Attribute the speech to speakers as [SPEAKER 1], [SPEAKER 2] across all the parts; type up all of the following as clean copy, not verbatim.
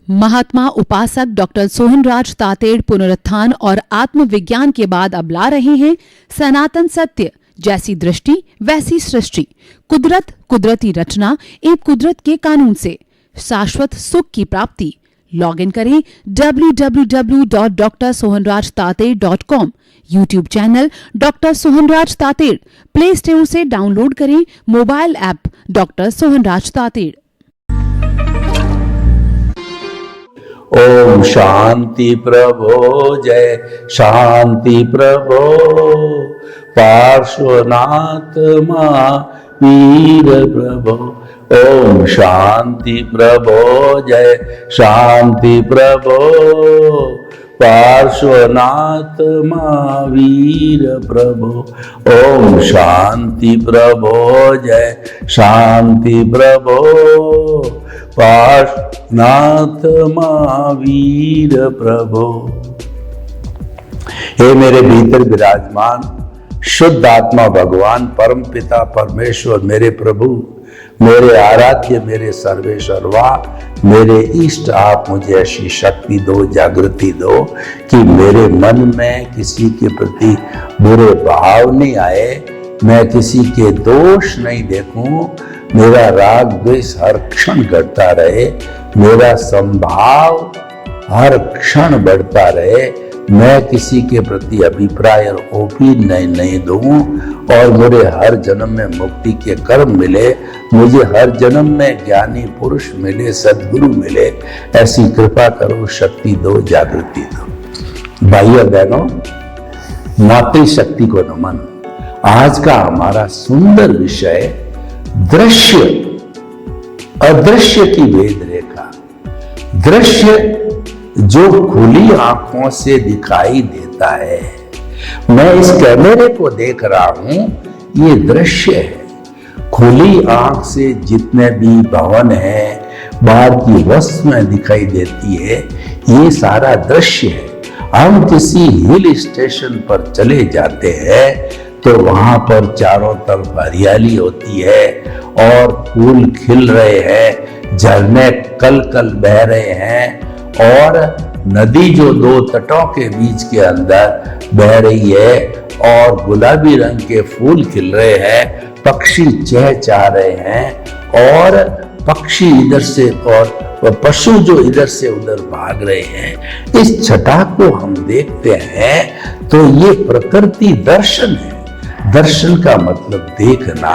[SPEAKER 1] महात्मा उपासक डॉक्टर सोहनराज तातेड़ पुनरुत्थान और आत्मविज्ञान के बाद अब ला रहे हैं सनातन सत्य, जैसी दृष्टि वैसी सृष्टि, कुदरत, कुदरती रचना एवं कुदरत के कानून से शाश्वत सुख की प्राप्ति। लॉग इन करें www.drsohanrajtated.com। YouTube channel doctor Sohanraj Tated, play store से डाउनलोड करें mobile app doctor Sohanraj Tated.
[SPEAKER 2] ओम शांति प्रभो, जय शांति प्रभो, पार्श्वनाथ महावीर प्रभो। ओम शांति प्रभो, जय शांति प्रभो, पार्श्वनाथ महावीर प्रभो। ओम शांति प्रभो, जय शांति प्रभो, पार्श्वनाथ महावीर प्रभो। हे मेरे भीतर विराजमान शुद्ध आत्मा भगवान परम पिता परमेश्वर, मेरे प्रभु, मेरे आराध्य, मेरे सर्वेश्वरवा, मेरे इष्ट, आप मुझे ऐसी शक्ति दो, जागृति दो कि मेरे मन में किसी के प्रति बुरे भाव नहीं आए, मैं किसी के दोष नहीं देखूं, मेरा राग द्वेष हर क्षण घटता रहे, मेरा संभाव हर क्षण बढ़ता रहे, मैं किसी के प्रति अभिप्राय और ओपिनियन नहीं दूं, और मुझे हर जन्म में मुक्ति के कर्म मिले, मुझे हर जन्म में ज्ञानी पुरुष मिले, सद्गुरु मिले। ऐसी कृपा करो, शक्ति दो, जागृति दो। भाइयों बहनों, मातृशक्ति को नमन। आज का हमारा सुंदर विषय दृश्य अदृश्य की भेद रेखा। दृश्य जो खुली आंखों से दिखाई देता है, मैं इस कैमरे को देख रहा हूं, ये दृश्य है। खुली आंख से जितने भी भवन है, बाहर की वस्तुएं दिखाई देती है, ये सारा दृश्य है। हम किसी हिल स्टेशन पर चले जाते हैं तो वहां पर चारों तरफ हरियाली होती है और फूल खिल रहे हैं, झरने कल कल बह रहे हैं, और नदी जो दो तटों के बीच के अंदर बह रही है, और गुलाबी रंग के फूल खिल रहे हैं, पक्षी चहचहा रहे हैं, और पक्षी इधर से और पशु जो इधर से उधर भाग रहे हैं। इस छटा को हम देखते हैं तो ये प्रकृति दर्शन है। दर्शन का मतलब देखना।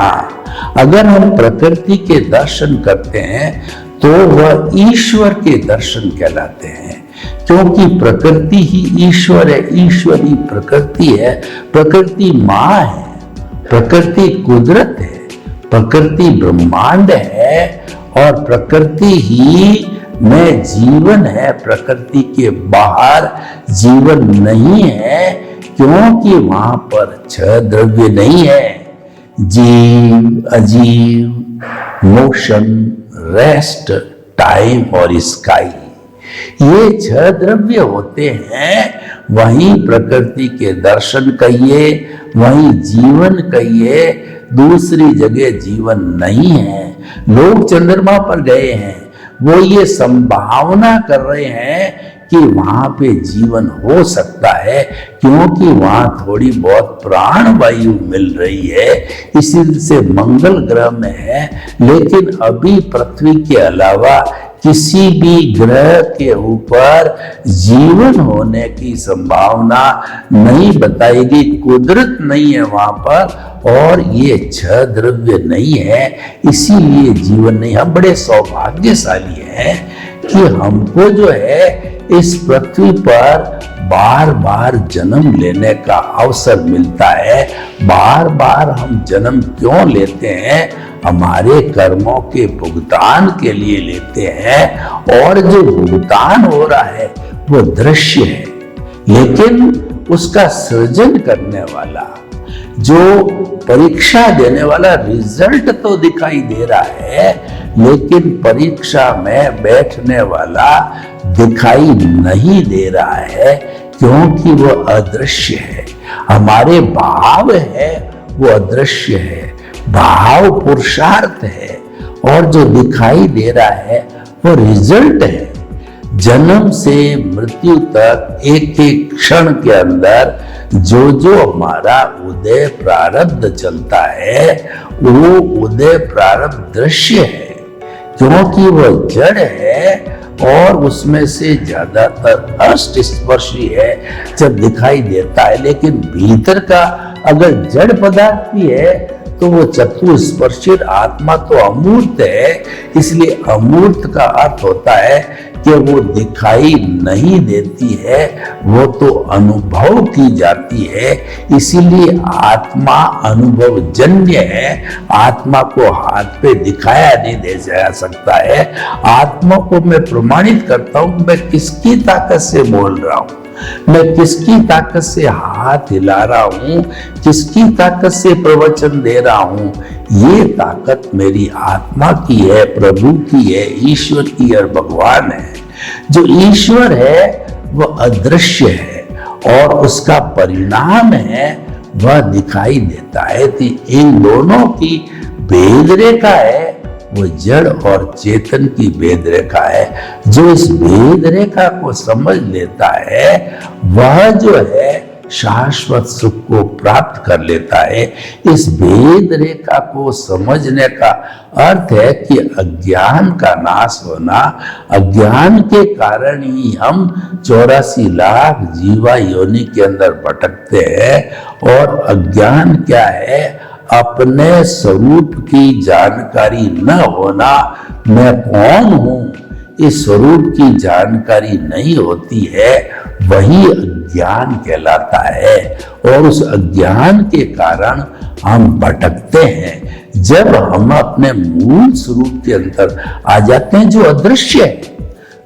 [SPEAKER 2] अगर हम प्रकृति के दर्शन करते हैं तो वह ईश्वर के दर्शन कहलाते हैं, क्योंकि प्रकृति ही ईश्वर है, ईश्वर ही प्रकृति है, प्रकृति माँ है, प्रकृति कुदरत है, प्रकृति ब्रह्मांड है, और प्रकृति ही में जीवन है। प्रकृति के बाहर जीवन नहीं है, क्योंकि वहां पर छह द्रव्य नहीं है। जीव, अजीव, मोशन, रेस्ट, टाइम और स्काई, ये छह द्रव्य होते हैं। वहीं प्रकृति के दर्शन कहिए, वहीं जीवन कहिए, दूसरी जगह जीवन नहीं है। लोग चंद्रमा पर गए हैं, वो ये संभावना कर रहे हैं कि वहां पे जीवन हो सकता है, क्योंकि वहां थोड़ी बहुत प्राण वायु मिल रही है, इसी से मंगल ग्रह में है। लेकिन अभी पृथ्वी के अलावा किसी भी ग्रह के ऊपर जीवन होने की संभावना नहीं बताएगी। कुदरत नहीं है वहां पर, और ये छह द्रव्य नहीं है, इसीलिए जीवन नहीं। हम बड़े सौभाग्यशाली हैं कि हमको जो है इस पृथ्वी पर बार बार जन्म लेने का अवसर मिलता है। बार बार हम जन्म क्यों लेते हैं? हमारे कर्मों के भुगतान के लिए लेते हैं, और जो भुगतान हो रहा है वो दृश्य है, लेकिन उसका सृजन करने वाला, जो परीक्षा देने वाला, रिजल्ट तो दिखाई दे रहा है, लेकिन परीक्षा में बैठने वाला दिखाई नहीं दे रहा है, क्योंकि वो अदृश्य है। हमारे भाव है वो अदृश्य है, भाव पुरुषार्थ है, और जो दिखाई दे रहा है वो रिजल्ट है। जन्म से मृत्यु तक एक एक क्षण के अंदर जो जो हमारा उदय प्रारब्ध चलता है वो उदय प्रारब्ध दृश्य है, क्योंकि वह जड़ है और उसमें से ज्यादातर अष्टस्पर्शी है जब दिखाई देता है। लेकिन भीतर का अगर जड़ पदार्थ भी है तो वो चतुस्पर्शी आत्मा तो अमूर्त है। इसलिए अमूर्त का अर्थ होता है कि वो दिखाई नहीं देती है, वो तो अनुभव की जाती है। इसीलिए आत्मा अनुभव जन्य है। आत्मा को हाथ पे दिखाया नहीं दे जा सकता है। आत्मा को मैं प्रमाणित करता हूं, मैं किसकी ताकत से बोल रहा हूं, मैं किसकी ताकत से हाथ हिला रहा हूं, किसकी ताकत से प्रवचन दे रहा हूं। ये ताकत मेरी आत्मा की है, प्रभु की है, ईश्वर की और भगवान है। जो ईश्वर है वह अदृश्य है और उसका परिणाम है वह दिखाई देता है। तो इन दोनों की भेद रेखा है, वो जड़ और चेतन की भेद रेखा है। जो इस भेद रेखा को समझ लेता है वह जो है शाश्वत सुख को प्राप्त कर लेता है। इस भेद रेखा को समझने का अर्थ है कि अज्ञान का नाश होना। अज्ञान के कारण ही हम 84 लाख जीवा योनि के अंदर भटकते हैं। और अज्ञान क्या है? अपने स्वरूप की जानकारी न होना। मैं कौन हूं, इस स्वरूप की जानकारी नहीं होती है, वही अज्ञान कहलाता है। और उस अज्ञान के कारण हम भटकते हैं। जब हम अपने मूल स्वरूप के अंदर आ जाते हैं जो अदृश्य है,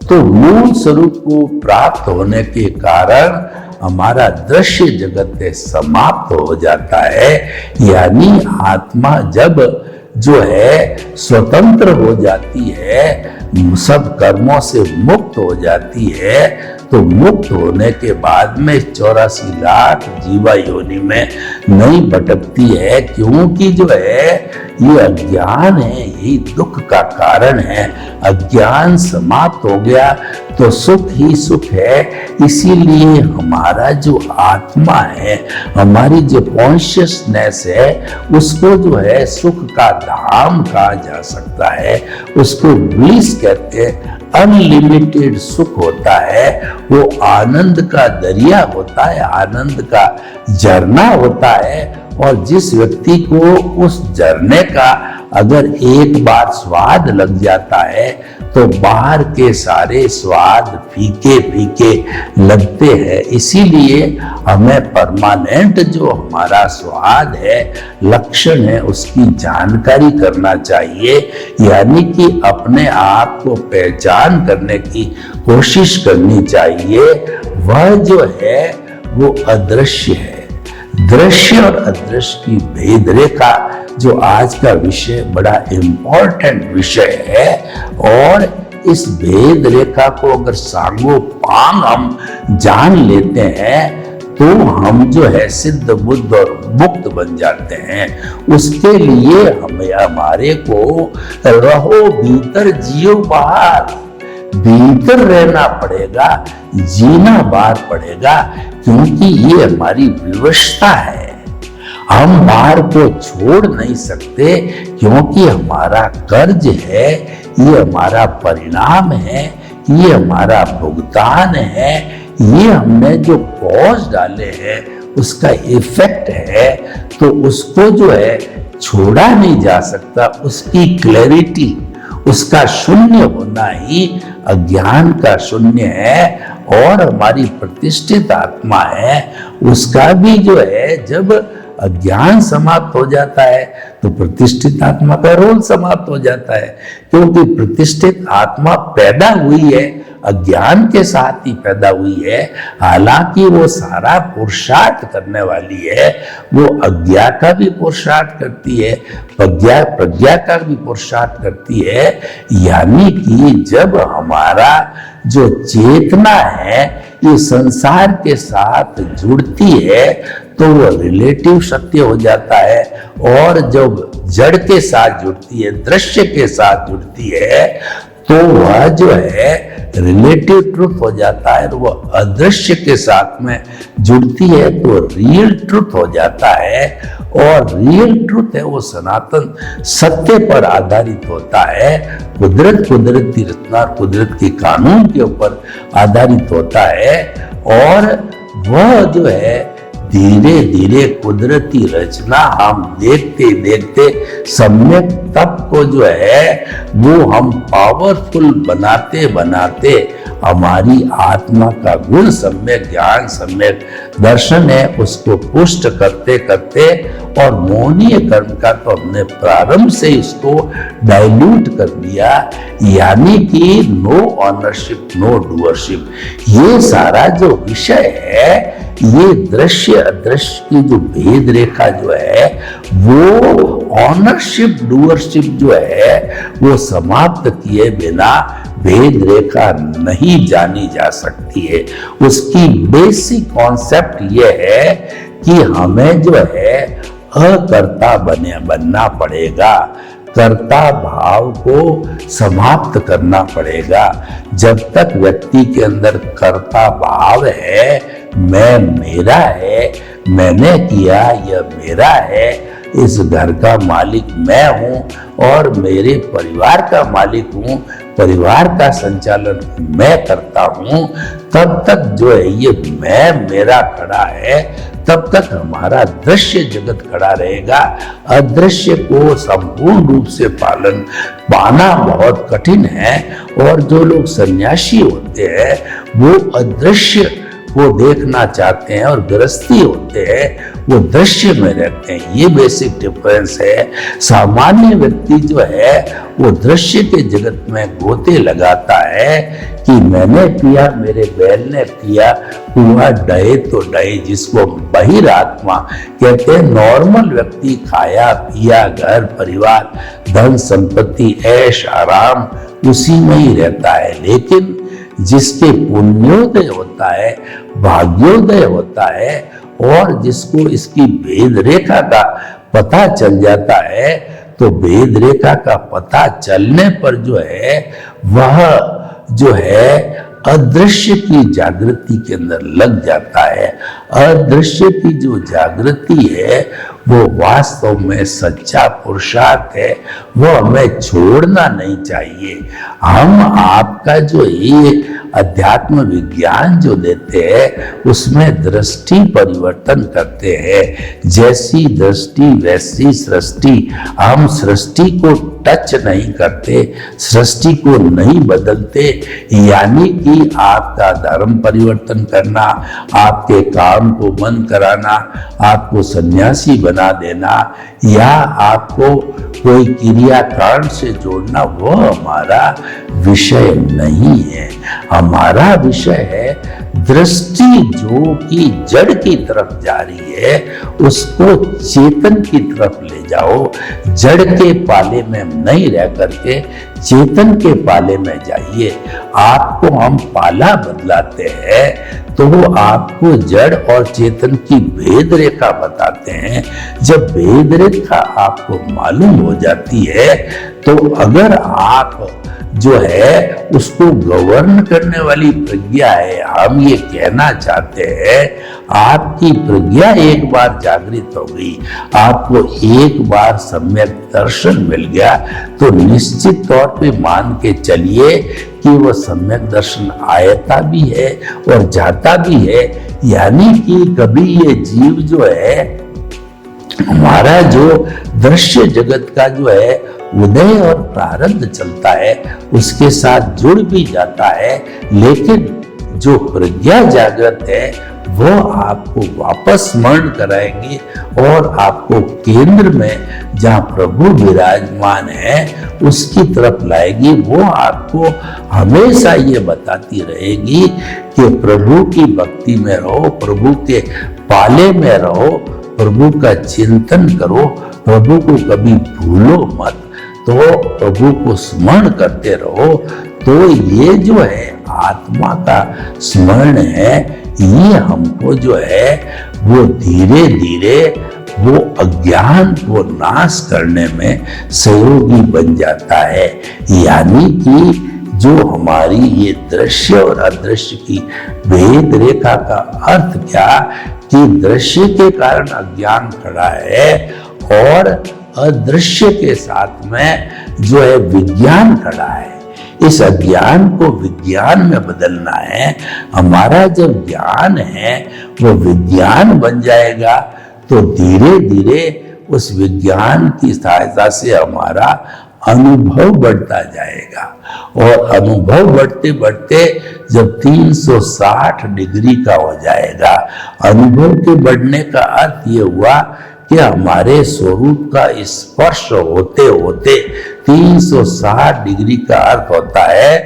[SPEAKER 2] तो मूल स्वरूप को प्राप्त होने के कारण हमारा दृश्य जगत समाप्त हो जाता है। यानी आत्मा जब जो है स्वतंत्र हो जाती है, सब कर्मों से मुक्त हो जाती है, तो मुक्त होने के बाद में 84 लाख जीवा योनि में नहीं भटकती है। क्योंकि जो है ये अज्ञान है, यही दुख का कारण है। अज्ञान समाप्त हो गया तो सुख ही सुख है। इसीलिए हमारा जो आत्मा है, हमारी जो कॉन्शियसनेस है, उसको जो है सुख का धाम कहा जा सकता है। उसको ब्लिस कहते हैं। अनलिमिटेड सुख होता है, वो आनंद का दरिया होता है, आनंद का झरना होता है। और जिस व्यक्ति को उस झरने का अगर एक बार स्वाद लग जाता है तो बाहर के सारे स्वाद फीके फीके लगते हैं। इसीलिए हमें परमानेंट जो हमारा स्वाद है, लक्षण है, उसकी जानकारी करना चाहिए। यानी कि अपने आप को पहचान करने की कोशिश करनी चाहिए। वह जो है वो अदृश्य है। दृश्य और अदृश्य की भेद रेखा जो आज का विषय बड़ा इंपॉर्टेंट विषय है। और इस भेद रेखा को अगर सांगो पांग हम जान लेते हैं तो हम जो है सिद्ध बुद्ध और मुक्त बन जाते हैं। उसके लिए हमें हमारे को रहो भीतर जियो बाहर, भीतर रहना पड़ेगा, जीना बाहर पड़ेगा। क्योंकि ये हमारी विवशता है। हम बाहर को छोड़ नहीं सकते क्योंकि हमारा कर्ज है, ये हमारा परिणाम है, ये हमारा भुगतान है, ये हमने जो कॉज डाले हैं उसका इफेक्ट है। तो उसको जो है छोड़ा नहीं जा सकता। उसकी क्लैरिटी, उसका शून्य होना ही अज्ञान का शून्य है। और हमारी प्रतिष्ठित आत्मा है, उसका भी जो है जब अज्ञान समाप्त हो जाता है तो प्रतिष्ठित आत्मा का रोल समाप्त हो जाता है। क्योंकि प्रतिष्ठित आत्मा पैदा हुई है अज्ञान के साथ ही पैदा हुई है। हालांकि वो सारा पुरुषार्थ करने वाली है, वो अज्ञा का भी पुरुषार्थ करती है, प्रज्ञा का भी पुरुषार्थ करती है। यानी कि जब हमारा जो चेतना है ये संसार के साथ जुड़ती है तो वो रिलेटिव सत्य हो जाता है। और जब जड़ के साथ जुड़ती है, दृश्य के साथ जुड़ती है, तो वह जो है रिलेटिव ट्रुथ हो जाता है, वो अदृश्य के साथ में जुड़ती है तो रियल ट्रुथ हो जाता है। और रियल ट्रुथ है वो सनातन सत्य पर आधारित होता है, कुदरती रचना, कुदरत के कानून के ऊपर आधारित होता है। और वह जो है धीरे धीरे कुदरती रचना हम देखते देखते सम्यक तप को जो है वो हम पावरफुल बनाते बनाते हमारी आत्मा का गुण सम्यक ज्ञान सम्यक दर्शन है उसको पुष्ट करते करते, और मोहनीय कर्म का तो हमने प्रारंभ से इसको डाइल्यूट कर दिया, यानी कि नो ऑनरशिप नो डूअरशिप। ये सारा जो विषय है, ये दृश्य अदृश्य की जो भेद रेखा जो है वो ऑनरशिप डूअरशिप जो है वो समाप्त किए बिना भेद रेखा नहीं जानी जा सकती है। उसकी बेसिक कॉन्सेप्ट ये है कि हमें जो है अकर्ता बनना पड़ेगा, कर्ता भाव को समाप्त करना पड़ेगा। जब तक व्यक्ति के अंदर कर्ता भाव है, मैं मेरा है, मैंने किया, यह मेरा है, इस घर का मालिक मैं हूं और मेरे परिवार का मालिक हूं, परिवार का संचालन मैं करता हूं, तब तक जो है ये मैं मेरा खड़ा है, तब तक हमारा दृश्य जगत खड़ा रहेगा। अदृश्य को संपूर्ण रूप से पाना बहुत कठिन है। और जो लोग सन्यासी होते हैं वो अदृश्य को देखना चाहते हैं, और गृहस्थी होते हैं वो दृश्य में रहते हैं। ये बेसिक डिफरेंस है। सामान्य व्यक्ति जो है वो दृश्य के जगत में गोते लगाता है कि मैंने पिया, मेरे बैल ने पिया, हुआ डहे तो डहे, जिसको बहिरात्मा कहते हैं। नॉर्मल व्यक्ति खाया पिया, घर परिवार धन संपत्ति ऐश आराम उसी में ही रहता है। लेकिन जिसके पुण्योदय होता है, भाग्योदय होता है, और जिसको इसकी भेद रेखा का पता चल जाता है, तो भेद रेखा का पता चलने पर जो है वह जो है अदृश्य की जागृति के अंदर लग जाता है। अदृश्य की जो जागृति है वो वास्तव में सच्चा पुरुषार्थ है, वो हमें छोड़ना नहीं चाहिए। हम आपका जो ये अध्यात्म विज्ञान जो देते हैं उसमें दृष्टि परिवर्तन करते हैं। जैसी दृष्टि वैसी सृष्टि। हम सृष्टि को टच नहीं करते, सृष्टि को नहीं बदलते। यानी कि आपका धर्म परिवर्तन करना, आपके काम को बंद कराना, आपको सन्यासी बना देना, या आपको कोई क्रिया कारण से जोड़ना, वो हमारा विषय नहीं है। हमारा विषय है दृष्टि जो कि जड़ की तरफ जा रही है उसको चेतन की तरफ ले जाओ। जड़ के पाले में नहीं रह करके चेतन के पाले में जाइए। आपको हम पाला बदलाते हैं तो वो आपको जड़ और चेतन की भेद रेखा बताते हैं। जब भेद रेखा आपको मालूम हो जाती है तो अगर आप जो है उसको गवर्न करने वाली प्रज्ञा है, हम ये कहना चाहते हैं आपकी प्रज्ञा एक बार जागृत हो गई, आपको एक बार सम्यक दर्शन मिल गया, तो निश्चित तौर पे मान के चलिए कि वह सम्यक दर्शन आयता भी है और जाता भी है। यानी कि कभी ये जीव जो है हमारा जो दृश्य जगत का जो है उदय और प्रारब्ध चलता है उसके साथ जुड़ भी जाता है, लेकिन जो प्रज्ञा जागृत है वो आपको वापस स्मरण कराएंगी और आपको केंद्र में जहाँ प्रभु विराजमान है उसकी तरफ लाएगी। वो आपको हमेशा ये बताती रहेगी कि प्रभु की भक्ति में रहो, प्रभु के पाले में रहो, प्रभु का चिंतन करो, प्रभु को कभी भूलो मत, तो प्रभु को स्मरण करते रहो। तो ये जो है आत्मा का स्मरण है, ये हमको जो है वो धीरे धीरे वो अज्ञान को नाश करने में सहयोगी बन जाता है। यानी कि जो हमारी ये दृश्य और अदृश्य की भेद रेखा का अर्थ क्या कि दृश्य के कारण अज्ञान खड़ा है और अदृश्य के साथ में जो है विज्ञान खड़ा है। इस अज्ञान को विज्ञान में बदलना है। हमारा जब ज्ञान है वो विज्ञान बन जाएगा तो धीरे धीरे उस विज्ञान की सहायता से हमारा अनुभव बढ़ता जाएगा और अनुभव बढ़ते बढ़ते जब 360 डिग्री का हो जाएगा, अनुभव के बढ़ने का अर्थ ये हुआ कि हमारे स्वरूप का स्पर्श होते होते 360 डिग्री का अर्थ होता है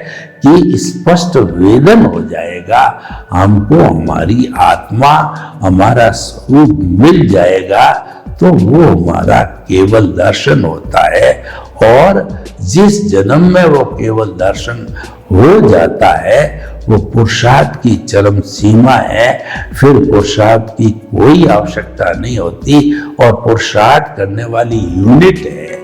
[SPEAKER 2] कि स्पष्ट वेदन हो जाएगा, हमको हमारी आत्मा हमारा स्वरूप मिल जाएगा, तो वो हमारा केवल दर्शन होता है। और जिस जन्म में वो केवल दर्शन हो जाता है वो पुरुषार्थ की चरम सीमा है। फिर पुरुषार्थ की कोई आवश्यकता नहीं होती और पुरुषार्थ करने वाली यूनिट है,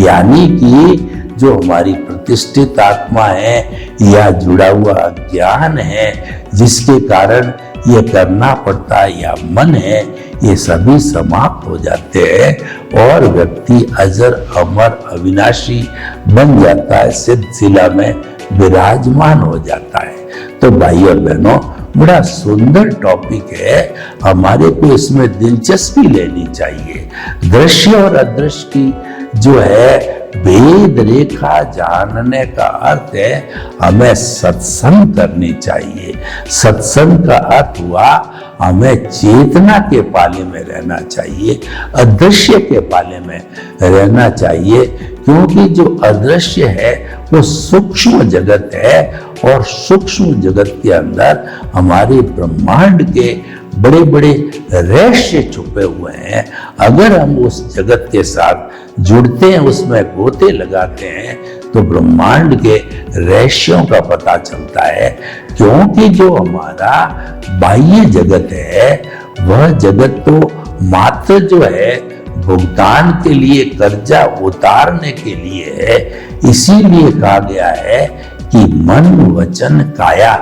[SPEAKER 2] यानी कि जो हमारी प्रतिष्ठित आत्मा है या जुड़ा हुआ ज्ञान है जिसके कारण ये करना पड़ता है या मन है, ये सभी समाप्त हो जाते हैं और व्यक्ति अजर अमर अविनाशी बन जाता है, सिद्ध शिला में विराजमान हो जाता है। तो भाई और बहनों, बड़ा सुंदर टॉपिक है, हमारे को इसमें दिलचस्पी लेनी चाहिए। दृश्य और अदृश्य की जो है भेद रेखा जानने का अर्थ है हमें सत्संग करनी चाहिए। सत्संग का अर्थ हुआ हमें चेतना के पाले में रहना चाहिए, अदृश्य के पाले में रहना चाहिए, क्योंकि जो अदृश्य है वो सूक्ष्म जगत है और सूक्ष्म जगत के अंदर हमारे ब्रह्मांड के बड़े बड़े रहस्य छुपे हुए हैं। अगर हम उस जगत के साथ जुड़ते हैं, उसमें गोते लगाते हैं, तो ब्रह्मांड के रहस्यों का पता चलता है। क्योंकि जो हमारा बाह्य जगत है वह जगत तो मात्र जो है भुगतान के लिए, कर्जा उतारने के लिए है। इसीलिए कहा गया है कि मन वचन काया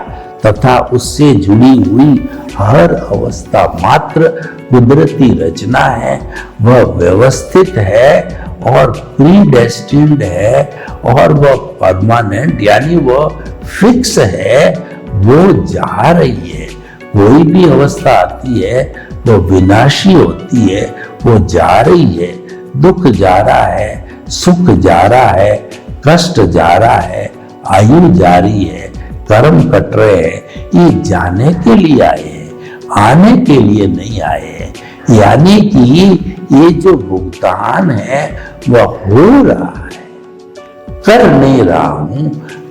[SPEAKER 2] तथा उससे जुड़ी हुई हर अवस्था मात्र कुदरती रचना है, वह व्यवस्थित है और प्रीडेस्टिन्ड है और वह परमानेंट यानी वह फिक्स है, वो जा रही है। कोई भी अवस्था आती है वो विनाशी होती है, वो जा रही है। दुख जा रहा है, सुख जा रहा है, कष्ट जा रहा है, आयु जा रही है, कर्म कट रहे हैं, ये जाने के लिए आए हैं, आने के लिए नहीं आए हैं। यानी कि ये जो भुगतान है वह हो रहा है, कर नहीं रहा हूं।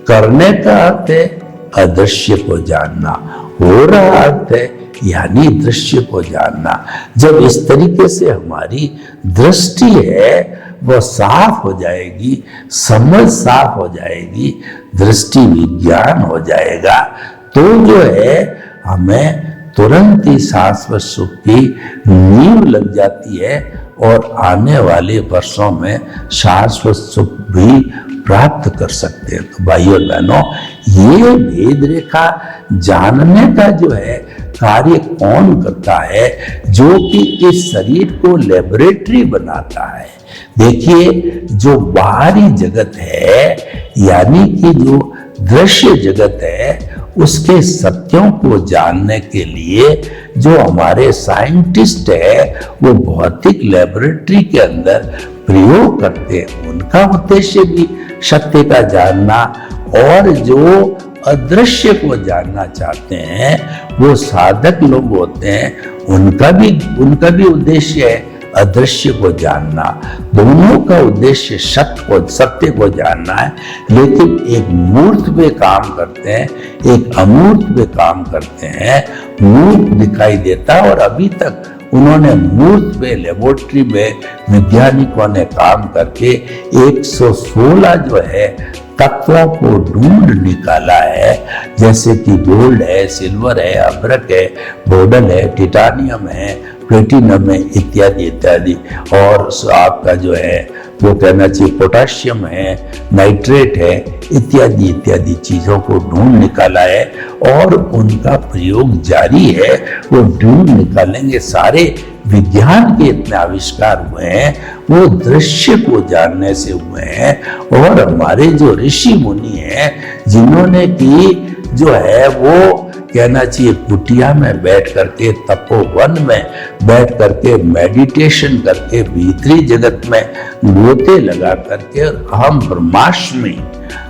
[SPEAKER 2] करने का अर्थ है अदृश्य को जानना, हो रहा अर्थ है यानी दृश्य को जानना। जब इस तरीके से हमारी दृष्टि है वह साफ हो जाएगी, समझ साफ हो जाएगी, दृष्टि विज्ञान हो जाएगा, तो जो है हमें तुरंत ही शाश्वत सुख की नींव लग जाती है और आने वाले वर्षों में शाश्वत सुख भी प्राप्त कर सकते हैं। तो भाइयों और बहनों, ये भेद रेखा जानने का जो है कार्य कौन करता है, जो कि इस शरीर को लेबोरेटरी बनाता है। देखिए, जो बाहरी जगत है यानी कि जो दृश्य जगत है उसके सत्यों को जानने के लिए जो हमारे साइंटिस्ट है वो भौतिक लेबोरेटरी के अंदर प्रयोग करते हैं। उनका उद्देश्य भी सत्य का जानना, और जो अदृश्य को जानना चाहते हैं वो साधक लोग होते हैं, उनका भी उद्देश्य है अदृश्य को जानना। दोनों का उद्देश्य सत्य को जानना है, लेकिन एक मूर्त पे काम करते हैं, एक अमूर्त पे काम करते हैं। मूर्त दिखाई देता है और अभी तक उन्होंने मूर्त पे लेबोरेटरी में वैज्ञानिकों ने काम करके 116 जो है तत्वों को ढूंढ निकाला है, जैसे कि गोल्ड है, सिल्वर है, अभ्रक है, बोडल है, टिटानियम है, प्लेटिनम है, इत्यादि इत्यादि। और आपका जो है वो कहना चाहिए पोटाशियम है, नाइट्रेट है, इत्यादि इत्यादि चीजों को ढूंढ निकाला है और उनका प्रयोग जारी है। वो ढूंढ निकालेंगे। सारे विज्ञान के इतने आविष्कार हुए हैं वो दृश्य को जानने से हुए हैं। और हमारे जो ऋषि मुनि हैं जिन्होंने की जो है वो कहना चाहिए कुटिया में बैठ करके, तपोवन में बैठ करके, मेडिटेशन करके, भीतरी जगत में गोते लगा करके हम ब्रह्मास्मि,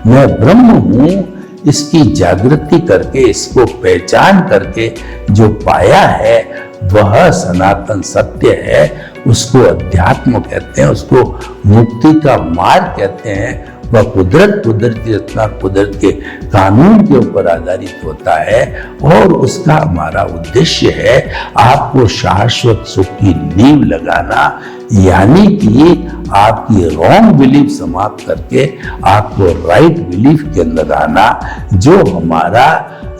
[SPEAKER 2] मैं ब्रह्म हूं, इसकी जागृति करके, इसको पहचान करके जो पाया है वह सनातन सत्य है। उसको अध्यात्म कहते हैं, उसको मुक्ति का मार्ग कहते हैं। वह कुदरती रचना, कुदरत के कानून के ऊपर आधारित होता है और उसका हमारा उद्देश्य है आपको शाश्वत सुख की नींव लगाना, यानी कि आपकी रॉन्ग बिलीफ समाप्त करके आपको राइट बिलीफ के अंदर आना। जो हमारा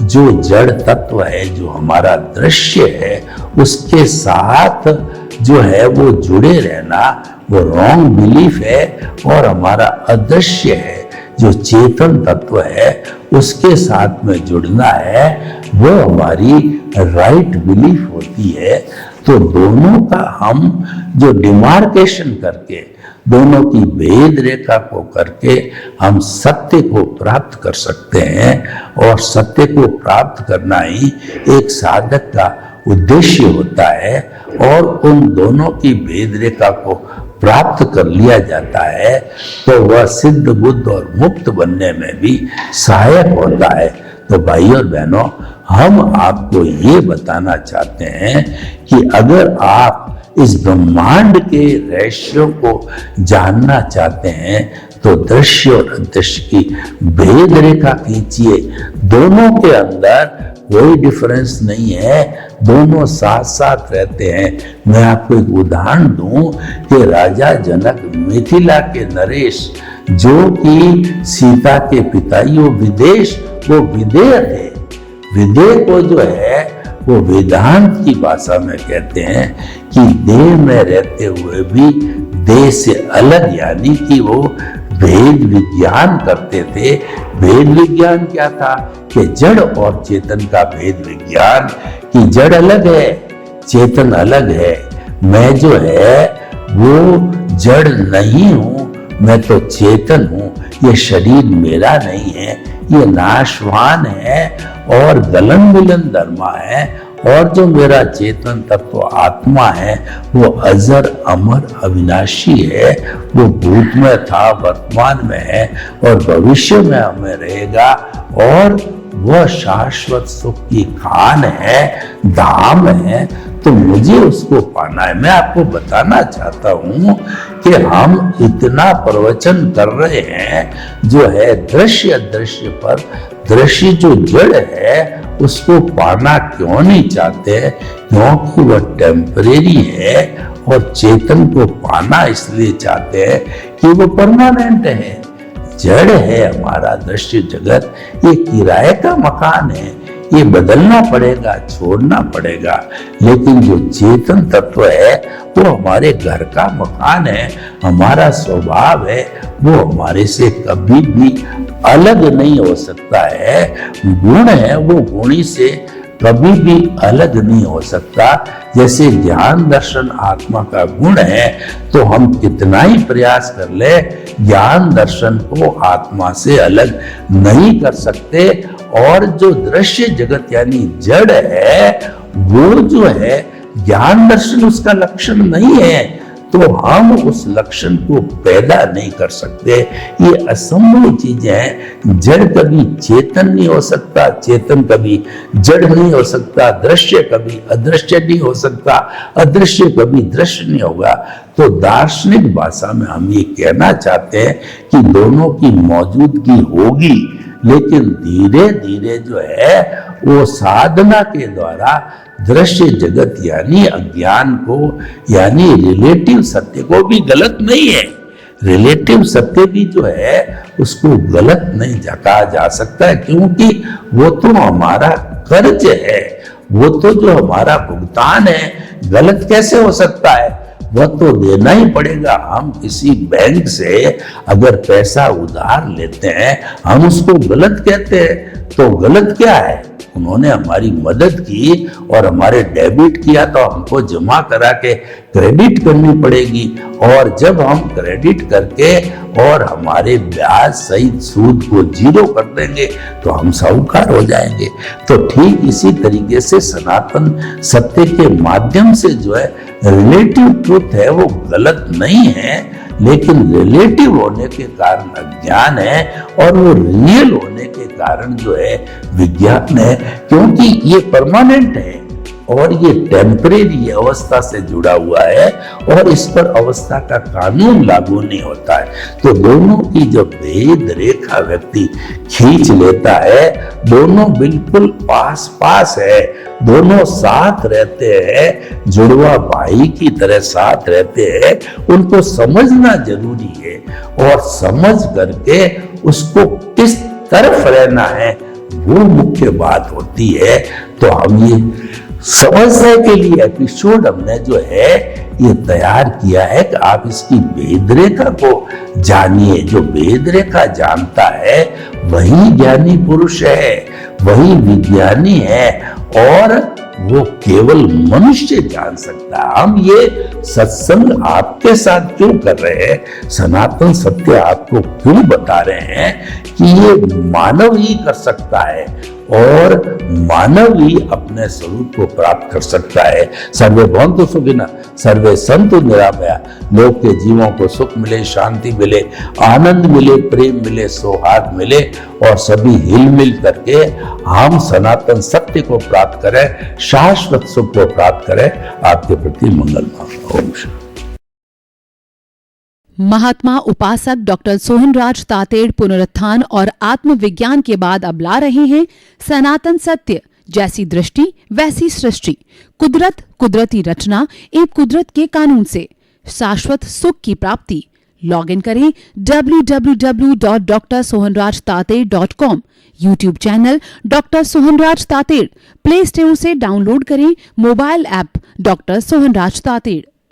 [SPEAKER 2] जो जड़ तत्व है, जो हमारा दृश्य है, उसके साथ जो है वो जुड़े रहना, वो रॉन्ग बिलीफ है। और हमारा अदृश्य है जो चेतन तत्व है, उसके साथ में जुड़ना है, वो हमारी राइट बिलीफ होती है। तो दोनों का हम जो डिमार्केशन करके, दोनों की भेद रेखा को करके हम सत्य को प्राप्त कर सकते हैं। और सत्य को प्राप्त करना ही एक साधक का उद्देश्य होता है। और उन दोनों की भेद रेखा को प्राप्त कर लिया जाता है तो वह सिद्ध, बुद्ध और मुक्त बनने में भी सहायक होता है। तो भाई और बहनों, हम आपको ये बताना चाहते हैं कि अगर आप इस ब्रह्मांड के रहस्यों को जानना चाहते हैं तो दृश्य और अदृश्य की भेद रेखा खींचिए। दोनों के अंदर कोई डिफरेंस नहीं है, दोनों साथ साथ रहते हैं। मैं आपको एक उदाहरण दूं कि राजा जनक, मिथिला के नरेश, जो कि सीता के पिताई विदेश, वो विदेह थे। विदेह को जो है वो वेदांत की भाषा में कहते हैं कि देह में रहते हुए भी देह से अलग, यानी कि वो भेद विज्ञान करते थे। भेद विज्ञान क्या था कि जड़ और चेतन का भेद विज्ञान, कि जड़ अलग है, चेतन अलग है। मैं जो है वो जड़ नहीं हूं, मैं तो चेतन हूं। ये शरीर मेरा नहीं है, ये नाशवान है और गलन मिलन धर्मा है। और जो मेरा चेतन तत्व आत्मा है वो अजर अमर अविनाशी है। वो भूत में था, वर्तमान में है और भविष्य में हमें रहेगा। और वह शाश्वत सुख की खान है, धाम है। तो मुझे उसको पाना है। मैं आपको बताना चाहता हूं कि हम इतना प्रवचन कर रहे हैं जो है दृश्य अदृश्य पर। दृश्य जो जड़ है उसको पाना क्यों नहीं चाहते? क्योंकि वह टेम्परेरी है। और चेतन को पाना इसलिए चाहते हैं कि वो परमानेंट है। जड़ है हमारा दृश्य जगत, ये किराए का मकान है, ये बदलना पड़ेगा, छोड़ना पड़ेगा। लेकिन जो चेतन तत्व है वो हमारे घर का मकान है, हमारा स्वभाव है, वो हमारे से कभी भी अलग नहीं हो सकता है। गुण है वो गुणी से कभी भी अलग नहीं हो सकता। जैसे ज्ञान दर्शन आत्मा का गुण है, तो हम कितना ही प्रयास कर ले, ज्ञान दर्शन को आत्मा से अलग नहीं कर सकते। और जो दृश्य जगत यानी जड़ है, वो जो है ज्ञान दर्शन उसका लक्षण नहीं है, तो हम उस लक्षण को पैदा नहीं कर सकते। ये असंभव चीजें हैं। जड़ कभी चेतन नहीं हो सकता, चेतन कभी जड़ नहीं हो सकता, दृश्य कभी अदृश्य नहीं हो सकता, अदृश्य कभी दृश्य नहीं होगा। तो दार्शनिक भाषा में हम ये कहना चाहते हैं कि दोनों की मौजूदगी होगी, लेकिन धीरे धीरे जो है वो साधना के द्वारा दृश्य जगत यानी अज्ञान को, यानी रिलेटिव सत्य को भी गलत नहीं है, रिलेटिव सत्य भी जो है उसको गलत नहीं कहा जा सकता है, क्योंकि वो तो हमारा कर्ज है, वो तो जो हमारा भुगतान है। गलत कैसे हो सकता है? वह तो देना ही पड़ेगा। हम किसी बैंक से अगर पैसा उधार लेते हैं, हम उसको गलत कहते हैं, तो गलत क्या है? उन्होंने हमारी मदद की और हमारे डेबिट किया, तो हमको जमा करा के क्रेडिट करनी पड़ेगी। और जब हम क्रेडिट करके और हमारे ब्याज सहित सूद को जीरो कर देंगे तो हम साहूकार हो जाएंगे। तो ठीक इसी तरीके से सनातन सत्य के माध्यम से जो है रिलेटिव ट्रुथ है वो गलत नहीं है, लेकिन रिलेटिव होने के कारण अज्ञान है और वो रियल होने के कारण जो है विज्ञान है, क्योंकि ये परमानेंट है और ये टेम्परेरी अवस्था से जुड़ा हुआ है और इस पर अवस्था का कानून लागू नहीं होता है। तो दोनों की जब भेद रेखा व्यक्ति खींच लेता है, दोनों बिल्कुल पास पास है, दोनों साथ रहते हैं, जुड़वा भाई की तरह साथ रहते हैं, उनको समझना जरूरी है और समझ करके उसको किस तरफ रहना है वो मुख्य बात होती है। तो हम ये समझने के लिए एपिसोड हमने जो है ये तैयार किया है कि आप इसकी भेद रेखा को जानिए। जो भेद रेखा जानता है वही ज्ञानी पुरुष है, वही विज्ञानी है और वो केवल मनुष्य जान सकता है। हम ये सत्संग आपके साथ क्यों कर रहे हैं, सनातन सत्य आपको क्यों बता रहे हैं कि ये मानव ही कर सकता है और मानव ही अपने स्वरूप को प्राप्त कर सकता है। सर्वे भवन्तु सुखिनः, सर्वे सन्तु निरामया। लोग के जीवों को सुख मिले, शांति मिले, आनंद मिले, प्रेम मिले, सौहार्द मिले और सभी हिल मिल करके हम सनातन सत्य को प्राप्त करें, शाश्वत सुख को प्राप्त करें। आपके प्रति मंगल भावना। ओम शांति।
[SPEAKER 1] महात्मा उपासक डॉक्टर सोहनराज तातेड़ पुनरुत्थान और आत्मविज्ञान के बाद अब ला रहे हैं सनातन सत्य, जैसी दृष्टि वैसी सृष्टि, कुदरत, कुदरती रचना एवं कुदरत के कानून से शाश्वत सुख की प्राप्ति। लॉग इन करें www.drsohanrajtated.com। YouTube channel doctor Sohanraj Tated, play store से डाउनलोड करें mobile app doctor Sohanraj Tated.